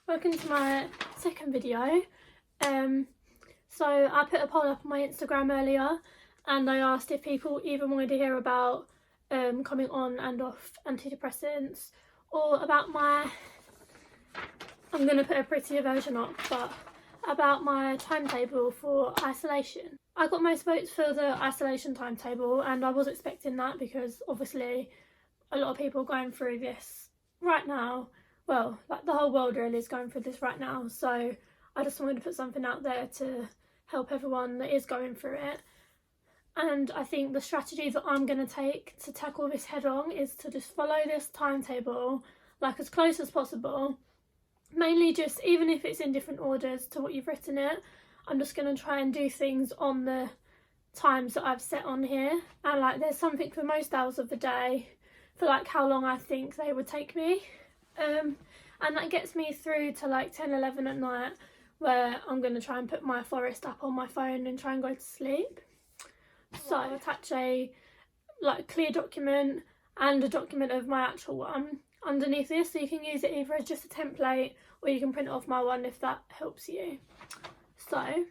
welcome to my second video. So I put a poll up on my Instagram earlier and I asked if people even wanted to hear about coming on and off antidepressants, or about my, I'm going to put a prettier version up, but about my timetable for isolation. I got most votes for the isolation timetable, and I was expecting that because obviously a lot of people are going through this right now. Well, like the whole world really is going through this right now, so I just wanted to put something out there to help everyone that is going through it. And I think the strategy that I'm going to take to tackle this head on is to just follow this timetable like as close as possible. Mainly just, even if it's in different orders to what you've written it, I'm just going to try and do things on the times that I've set on here. And like there's something for most hours of the day for like how long I think they would take me. And that gets me through to like 10, 11 at night, where I'm going to try and put my forest up on my phone and try and go to sleep. So I attach a like clear document and a document of my actual one underneath this, so you can use it either as just a template or you can print off my one if that helps you. So the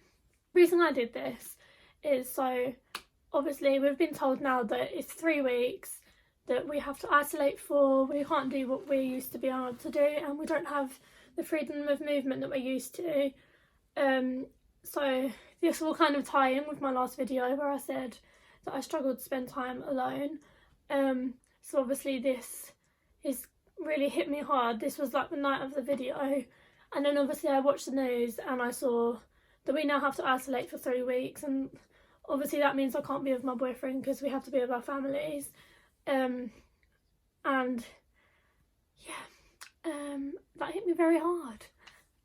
reason I did this is, so obviously we've been told now that it's 3 weeks that we have to isolate for. We can't do what we used to be able to do, and we don't have the freedom of movement that we're used to. So this will kind of tie in with my last video where I said that I struggled to spend time alone. So obviously this is really hit me hard. This was like the night of the video, and then obviously I watched the news and I saw that we now have to isolate for 3 weeks, and obviously that means I can't be with my boyfriend because we have to be with our families. And yeah, that hit me very hard,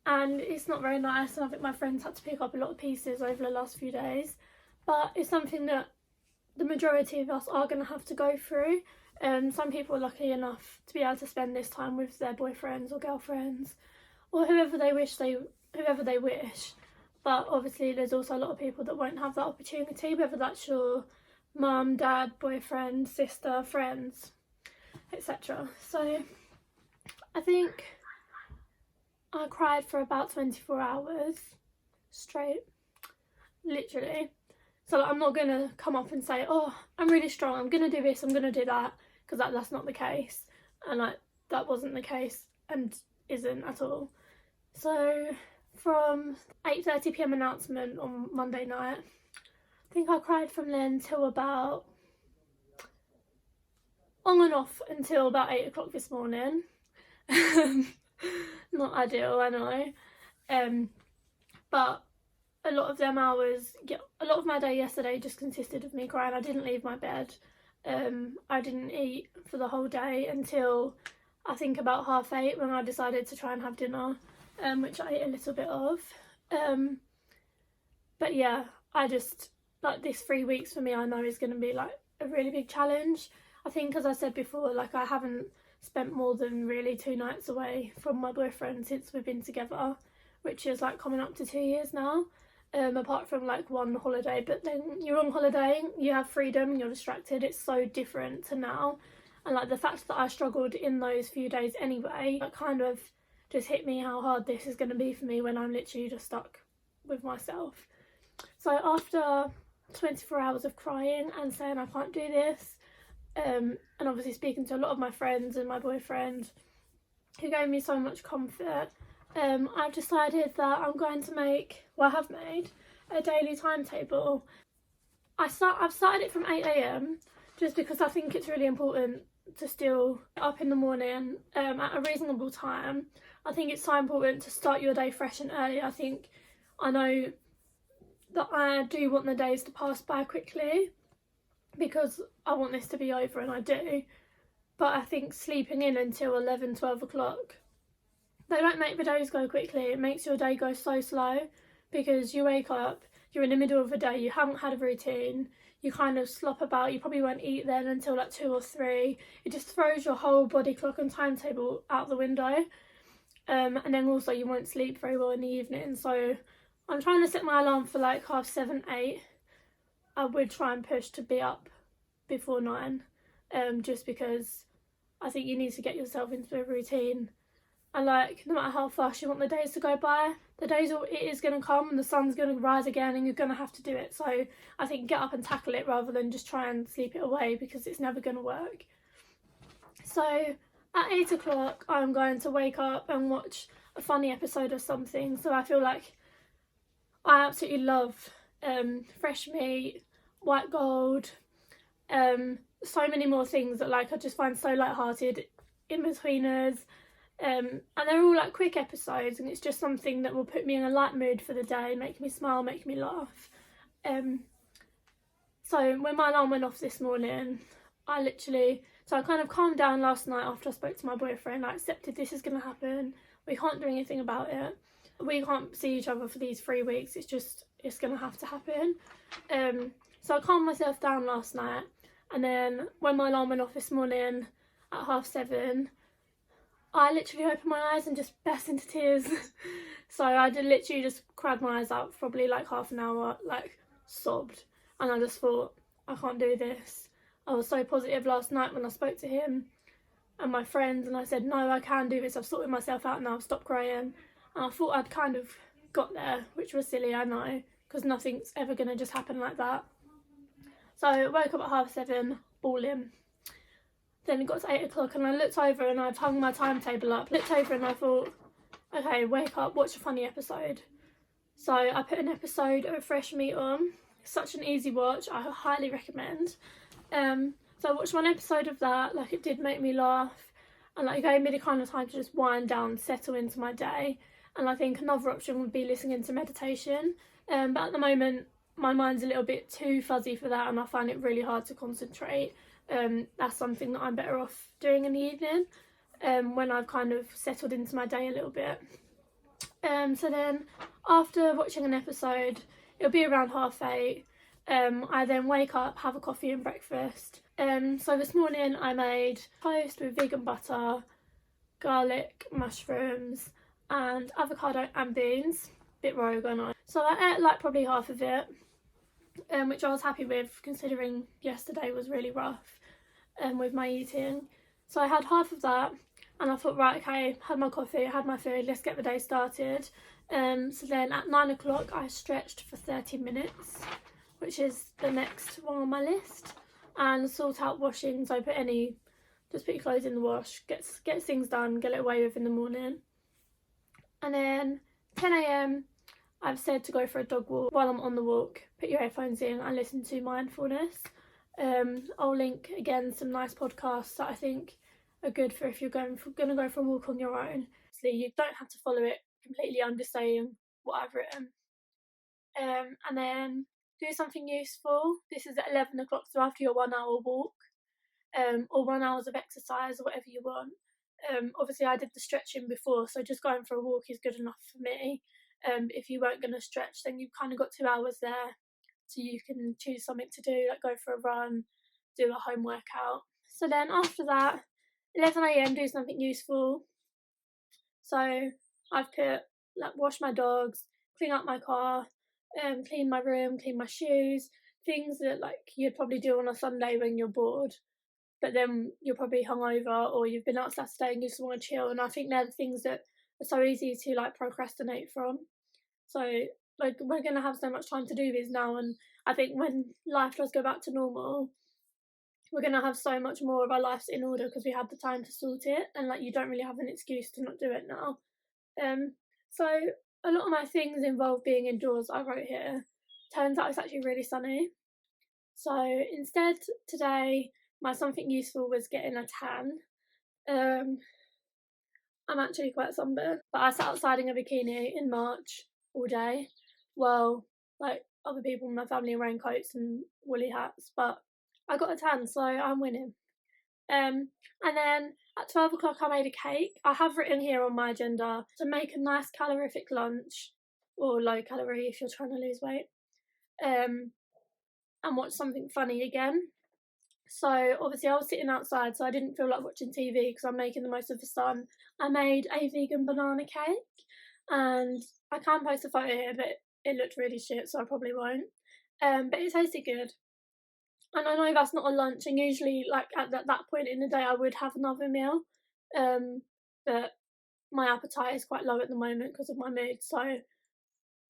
and it's not very nice, and I think my friends had to pick up a lot of pieces over the last few days, but it's something that the majority of us are going to have to go through. Some people are lucky enough to be able to spend this time with their boyfriends or girlfriends or whoever they wish, but obviously there's also a lot of people that won't have that opportunity, whether that's your mum, dad, boyfriend, sister, friends, etc. So I think I cried for about 24 hours straight, literally. So like, I'm not going to come up and say, oh, I'm really strong, I'm going to do this, I'm going to do that, because that's not the case. And like that wasn't the case and isn't at all. So from 8:30 p.m. announcement on Monday night, I think I cried from then till about, on and off until about 8 o'clock this morning. Not ideal, I know. But a lot of them hours, a lot of my day yesterday just consisted of me crying. I didn't leave my bed. I didn't eat for the whole day until I think about 8:30 when I decided to try and have dinner, which I ate a little bit of. But yeah, I just, like this 3 weeks for me, I know is going to be like a really big challenge. I think, as I said before, like I haven't spent more than really 2 nights away from my boyfriend since we've been together, which is like coming up to 2 years now. Apart from like one holiday, but then you're on holiday, you have freedom, you're distracted. It's so different to now, and like the fact that I struggled in those few days anyway, that kind of just hit me how hard this is going to be for me when I'm literally just stuck with myself. So after 24 hours of crying and saying I can't do this, and obviously speaking to a lot of my friends and my boyfriend who gave me so much comfort, I've decided that I'm going to make, well I have made, a daily timetable. I've started it from 8 AM just because I think it's really important to still get up in the morning at a reasonable time. I think it's so important to start your day fresh and early. I know that I do want the days to pass by quickly because I want this to be over, and I do, but I think sleeping in until 11, 12 o'clock, they don't make the days go quickly. It makes your day go so slow because you wake up, you're in the middle of the day, you haven't had a routine, you kind of slop about, you probably won't eat then until like 2 or 3. It just throws your whole body clock and timetable out the window. And then also you won't sleep very well in the evening. So I'm trying to set my alarm for like 7:30, 8. I would try and push to be up before 9, just because I think you need to get yourself into a routine And like, no matter how fast you want the days to go by, it is going to come and the sun's going to rise again and you're going to have to do it. So I think get up and tackle it rather than just try and sleep it away, because it's never going to work. So at 8 o'clock, I'm going to wake up and watch a funny episode of something. So I feel like I absolutely love Fresh Meat, White Gold, so many more things that like I just find so light-hearted, In-Betweeners. And they're all like quick episodes, and it's just something that will put me in a light mood for the day, make me smile, make me laugh. So when my alarm went off this morning, I kind of calmed down last night after I spoke to my boyfriend. I accepted this is going to happen. We can't do anything about it. We can't see each other for these 3 weeks. It's going to have to happen. So I calmed myself down last night, and then when my alarm went off this morning at 7:30, I literally opened my eyes and just burst into tears. So I did literally just cried my eyes out for probably like half an hour, like sobbed. And I just thought, I can't do this. I was so positive last night when I spoke to him and my friends, and I said, no, I can do this. I've sorted myself out now, I've stopped crying. And I thought I'd kind of got there, which was silly, I know, because nothing's ever going to just happen like that. So I woke up at 7:30, bawling. Then it got to 8 o'clock and I looked over and I've hung my timetable up. Looked over and I thought, okay, wake up, watch a funny episode. So I put an episode of Fresh Meat on. It's such an easy watch, I highly recommend. So I watched one episode of that, like it did make me laugh, and like it gave me the kind of time to just wind down, settle into my day. And I think another option would be listening to meditation. But at the moment, my mind's a little bit too fuzzy for that and I find it really hard to concentrate. That's something that I'm better off doing in the evening, when I've kind of settled into my day a little bit. So then after watching an episode, it'll be around 8:30. I then wake up, have a coffee and breakfast. So this morning I made toast with vegan butter, garlic, mushrooms and avocado and beans. Bit rogue, I know. So I ate like probably half of it, which I was happy with considering yesterday was really rough with my eating. So I had half of that and I thought, right, okay, had my coffee, had my food, let's get the day started. So then at 9 o'clock I stretched for 30 minutes, which is the next one on my list, and sort out washing. So just put your clothes in the wash, get things done, get it away with in the morning. And then 10 a.m. I've said to go for a dog walk. While I'm on the walk, put your headphones in and listen to mindfulness. I'll link again some nice podcasts that I think are good for if you're going to go for a walk on your own. So you don't have to follow it completely. I'm just saying what I've written. And then do something useful. This is at 11 o'clock, so after your 1 hour walk, or 1 hour of exercise or whatever you want. Obviously I did the stretching before, so just going for a walk is good enough for me. If you weren't going to stretch, then you've kind of got 2 hours there, so you can choose something to do, like go for a run, do a home workout. So then after that, 11 a.m, do something useful. So I've put, like, wash my dogs, clean up my car, clean my room, clean my shoes, things that like you'd probably do on a Sunday when you're bored, but then you're probably hungover or you've been out Saturday and you just want to chill. And I think they're the things that are so easy to like procrastinate from. So like we're going to have so much time to do this now, and I think when life does go back to normal, we're going to have so much more of our lives in order because we had the time to sort it, and like you don't really have an excuse to not do it now. So a lot of my things involve being indoors. I wrote here. Turns out it's actually really sunny. So instead today, my something useful was getting a tan. I'm actually quite sunburned, but I sat outside in a bikini in March all day. Well, like other people in my family in raincoats and woolly hats, but I got a tan, so I'm winning. And then at 12 o'clock I made a cake. I have written here on my agenda to make a nice calorific lunch, or low calorie if you're trying to lose weight, and watch something funny again. So obviously I was sitting outside, so I didn't feel like watching TV because I'm making the most of the sun. I made a vegan banana cake, and I can post a photo here, but it looked really shit, so I probably won't. But it tasted good. And I know that's not a lunch, and usually like at that point in the day I would have another meal. But my appetite is quite low at the moment because of my mood, so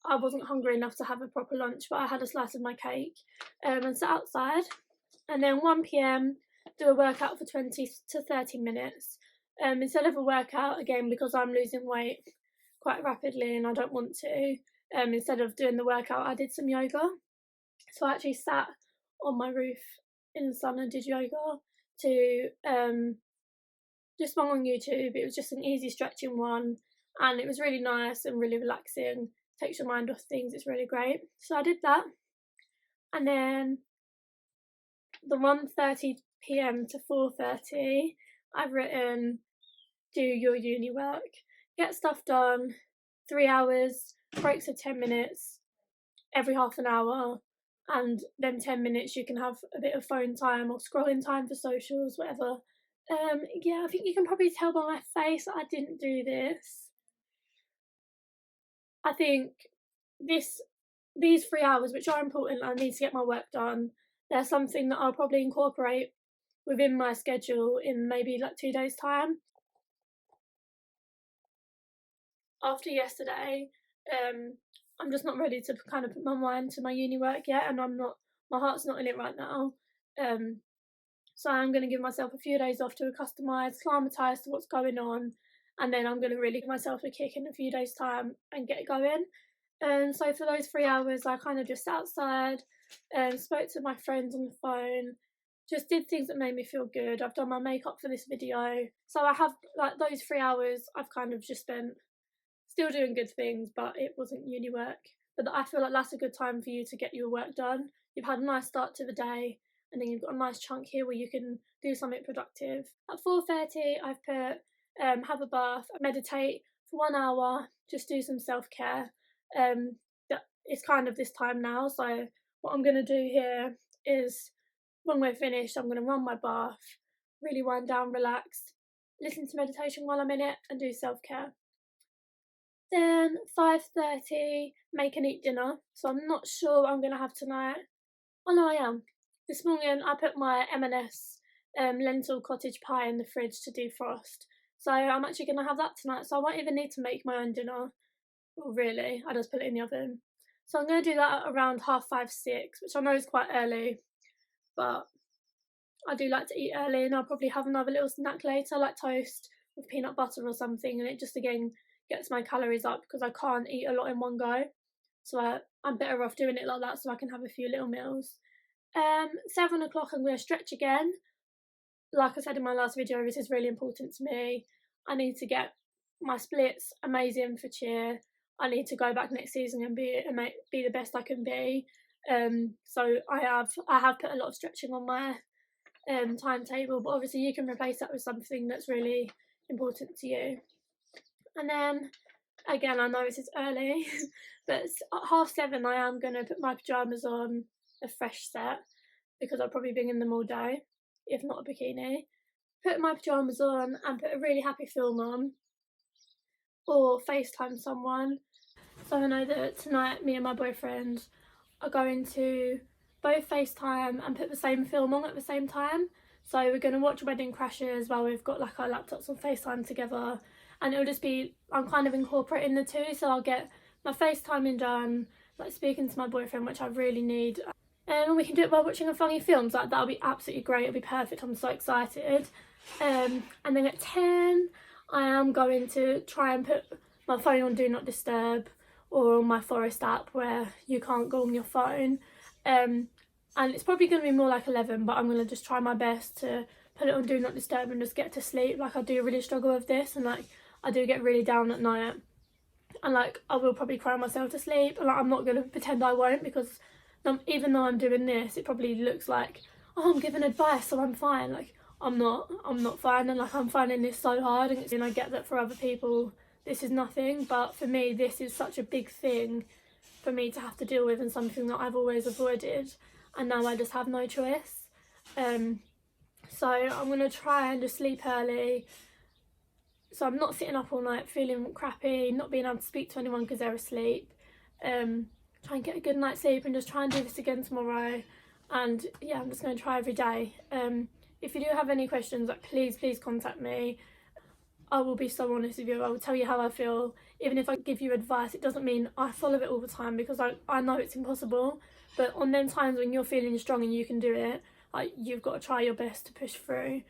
I wasn't hungry enough to have a proper lunch, but I had a slice of my cake and sat outside. And then 1 p.m, do a workout for 20 to 30 minutes. Instead of a workout, again, because I'm losing weight quite rapidly and I don't want to, instead of doing the workout, I did some yoga. So I actually sat on my roof in the sun and did yoga to just one on YouTube. It was just an easy stretching one, and it was really nice and really relaxing. Takes your mind off things. It's really great. So I did that, and then the 1:30 p.m. to 4:30, I've written do your uni work, get stuff done, 3 hours, breaks of 10 minutes every half an hour, and then 10 minutes you can have a bit of phone time or scrolling time for socials, whatever. Yeah, I think you can probably tell by my face that I didn't do this. I think these 3 hours, which are important, I need to get my work done. They're something that I'll probably incorporate within my schedule in maybe like 2 days' time. After yesterday, I'm just not ready to kind of put my mind to my uni work yet, and my heart's not in it right now. So I'm going to give myself a few days off to acclimatise to what's going on, and then I'm going to really give myself a kick in a few days' time and get going. So for those 3 hours, I kind of just sat outside, spoke to my friends on the phone, just did things that made me feel good. I've done my makeup for this video. So I have, like, those 3 hours I've kind of just spent still doing good things, but it wasn't uni work. But I feel like that's a good time for you to get your work done. You've had a nice start to the day, and then you've got a nice chunk here where you can do something productive. At 4:30, I've put have a bath, meditate for 1 hour, just do some self-care. It's kind of this time now, so what I'm going to do here is, when we're finished, I'm going to run my bath, really wind down, relax, listen to meditation while I'm in it, and do self-care. Then 5:30, make and eat dinner. So I'm not sure what I'm going to have tonight. Oh no, I am. This morning I put my M&S lentil cottage pie in the fridge to defrost. So I'm actually going to have that tonight. So I won't even need to make my own dinner. Well, really, I just put it in the oven. So I'm going to do that at around 5:30, 6, which I know is quite early, but I do like to eat early, and I'll probably have another little snack later, like toast with peanut butter or something, and it just, again, gets my calories up because I can't eat a lot in one go. So I'm better off doing it like that so I can have a few little meals. 7 o'clock, I'm going to stretch again. Like I said in my last video, this is really important to me. I need to get my splits amazing for cheer. I need to go back next season and be the best I can be. So I have put a lot of stretching on my timetable, but obviously you can replace that with something that's really important to you. And then, again, I know this is early, but at 7:30 I am going to put my pyjamas on, a fresh set, because I'll probably be in them all day, if not a bikini. Put my pyjamas on and put a really happy film on, or FaceTime someone. So I know that tonight me and my boyfriend are going to both FaceTime and put the same film on at the same time. So we're going to watch Wedding Crashers while we've got like our laptops on FaceTime together, and it'll just be, I'm kind of incorporating the two, so I'll get my FaceTiming done, like speaking to my boyfriend, which I really need, and we can do it while watching a funny film. So that'll be absolutely great, it'll be perfect, I'm so excited. And then at 10 I am going to try and put my phone on Do Not Disturb, or on my Forest app where you can't go on your phone. And it's probably going to be more like 11, but I'm going to just try my best to put it on Do Not Disturb and just get to sleep. Like, I do really struggle with this, and like I do get really down at night, and like I will probably cry myself to sleep, and like I'm not going to pretend I won't, because even though I'm doing this, it probably looks like, oh, I'm giving advice so I'm fine. Like, I'm not fine, and like I'm finding this so hard, and I get that for other people this is nothing, but for me this is such a big thing for me to have to deal with, and something that I've always avoided, and now I just have no choice. So I'm going to try and just sleep early, so I'm not sitting up all night feeling crappy, not being able to speak to anyone because they're asleep. Try and get a good night's sleep, and just try and do this again tomorrow. And yeah, I'm just going to try every day. If you do have any questions, like, please contact me. I will be so honest with you. I will tell you how I feel. Even if I give you advice, it doesn't mean I follow it all the time, because I know it's impossible. But on them times when you're feeling strong and you can do it, like, you've got to try your best to push through.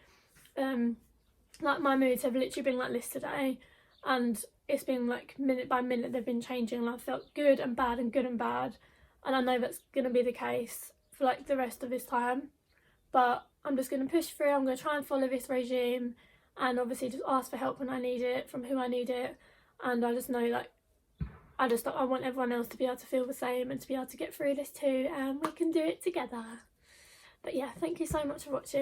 Like, my moods have literally been like this today, and it's been like minute by minute they've been changing, and I've felt good and bad and good and bad, and I know that's going to be the case for like the rest of this time. But I'm just going to push through. I'm going to try and follow this regime, and obviously just ask for help when I need it, from who I need it. And I just know, like, I want everyone else to be able to feel the same and to be able to get through this too, and we can do it together. But yeah, thank you so much for watching.